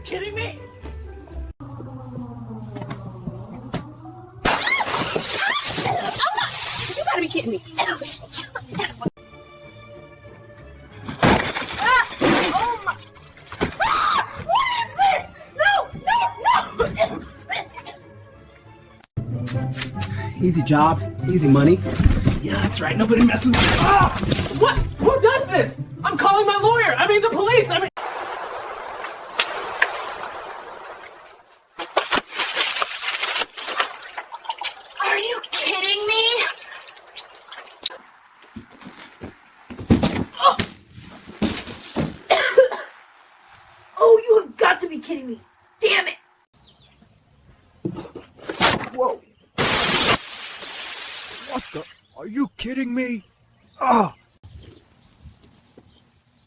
kidding me? You gotta be kidding me. Oh my. What is this? No. Easy job, easy money. Yeah, that's right. Nobody messes with me. Ah! What? Who does this? I'm calling my lawyer. I mean, the police. Are you kidding me? Oh, you have got to be kidding me. Damn it. Whoa. What the? Are you kidding me? Ah!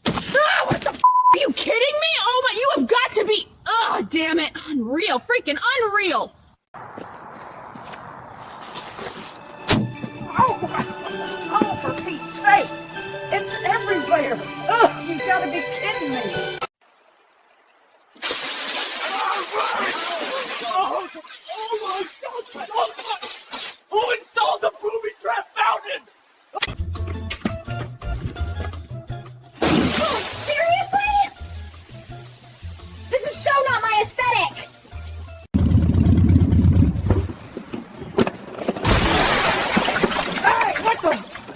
What the are you kidding me? Oh my, you have got to be. Oh, damn it. Unreal. Freaking unreal. Oh, for Pete's sake! It's everywhere! Ugh, you gotta be kidding me! Oh my God! Who installs a booby trap fountain? Oh, seriously? This is so not my aesthetic. Hey, what the?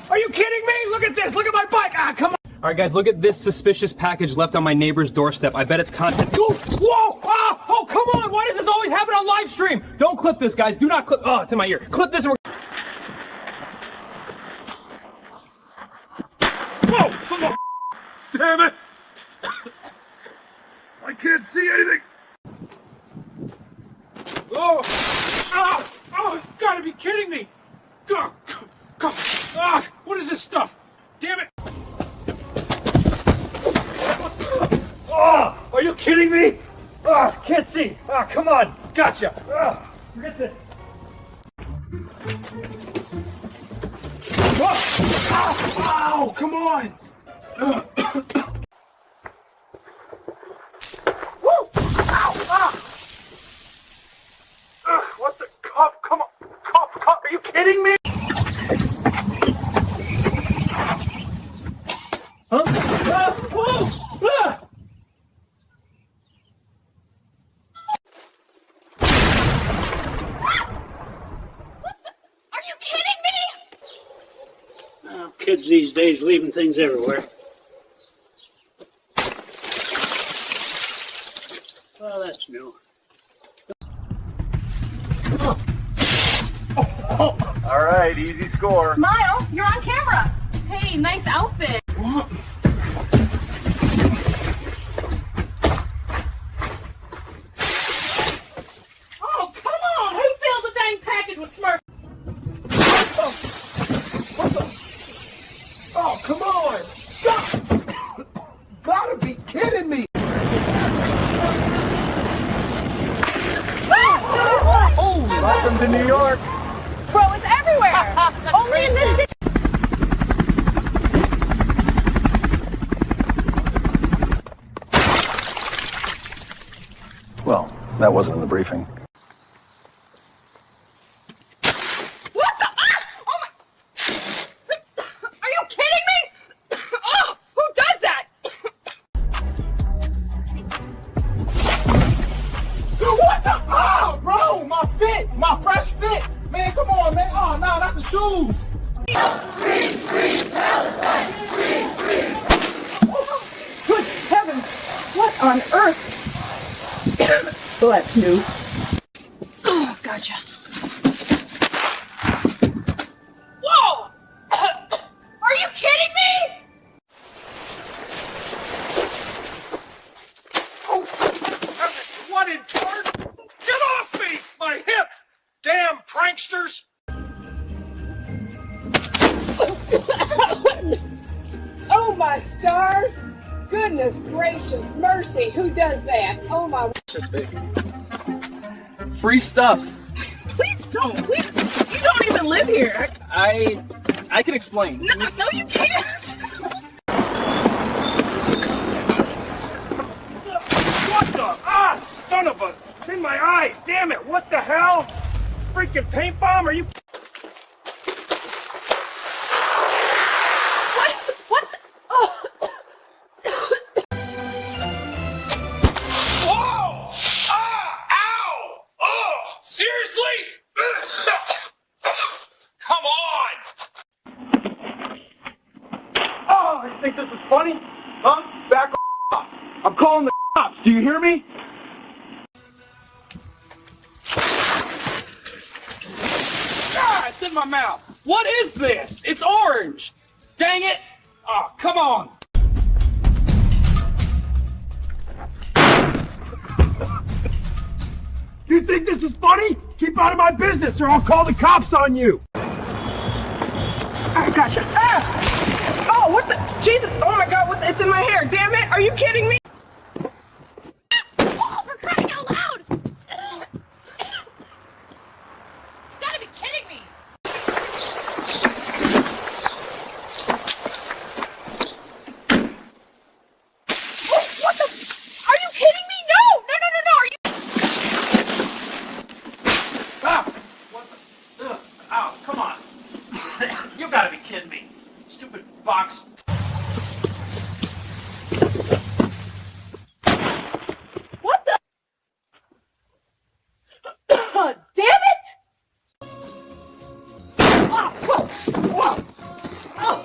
Are you kidding me? Look at this. Look at my bike. Ah, come on. All right, guys, look at this suspicious package left on my neighbor's doorstep. I bet it's content. Whoa! Ah! Oh, come on! Why does this always happen on live stream? Don't clip this, guys. Do not clip. Oh, it's in my ear. Clip this. And we're... Whoa! Damn it! I can't see anything. Oh! Ah! Oh! You gotta be kidding me! God! Ah! What is this stuff? Damn it! Oh! Are you kidding me? Ah! Can't see! Ah! Come on! Gotcha! Ah! Forget this! Ah! Ow! Come on! Woo! Ow! Ah! Ugh, what the cup? Come on! Cup! Are you kidding me? Huh? Ah! Whoa! Ah! Are you kidding me? Kids these days leaving things everywhere. Well, that's new. All right, easy score. Smile, you're on camera. Hey, nice outfit. Oh, come on. Who fills a dang package with Smurf? Oh, come on! Gotta be kidding me! Oh, welcome to New York. Bro, it's everywhere. Only in this city. Well, that wasn't in the briefing. What the? Ah! Oh my! Are you kidding me? Oh, who does that? What the? Oh, bro, my fit, my fresh fit. Man, come on, man. Oh, no, not the shoes. Good heavens! What on earth? Well, that's new. Oh, gotcha. Whoa! Are you kidding me? Oh! What in turn? Get off me! My hip! Damn pranksters! Oh, my stars! Goodness gracious, mercy, who does that? Oh, my... Free stuff. Please don't, please. You don't even live here. I can explain. No, you can't. What the? Ah! It's in my eyes. Damn it. What the hell? Freaking paint bomb? Are you... What the? Oh. Whoa! Ah! Ow! Oh! Seriously? Come on! Oh, you think this is funny? Huh? Back off! I'm calling the cops. Do you hear me? Ah, it's in my mouth. What is this? It's orange. Dang it. Oh, come on. You think this is funny? Keep out of my business or I'll call the cops on you! I gotcha. Ah! Oh, what the? Jesus! Oh my God! What? It's in my hair! Damn it! Are you kidding me? Oh, for crying out loud! You gotta be kidding me! What the? Are you kidding me? No! No! No! No! No! Are you? Ah! What the? Ugh. Ow, come on. You gotta be kidding me. Stupid box. What the? Damn it! Oh, whoa, whoa. Oh,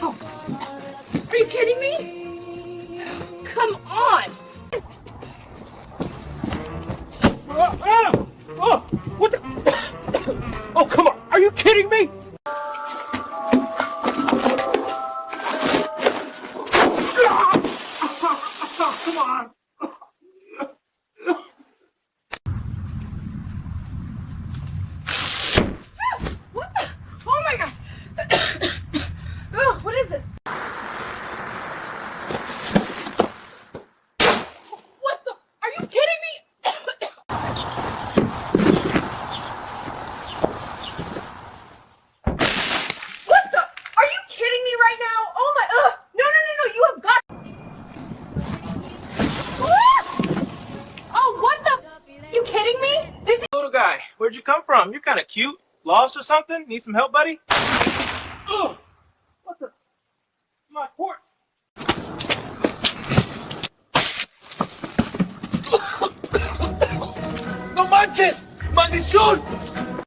oh. Are you kidding me? Come on! Oh! What the? Oh, come on! Are you kidding me? Come on. What the? Oh my gosh! Ugh, what is this? What the? Are you kidding me? What the? Are you kidding me right now? Oh my! No! No! No! No! You have got. Ah! Oh, what the? You kidding me? This is. Little guy, where'd you come from? You're kind of cute. Lost or something? Need some help, buddy? Ugh! What the? My porch. ¡No manches! ¡Maldición!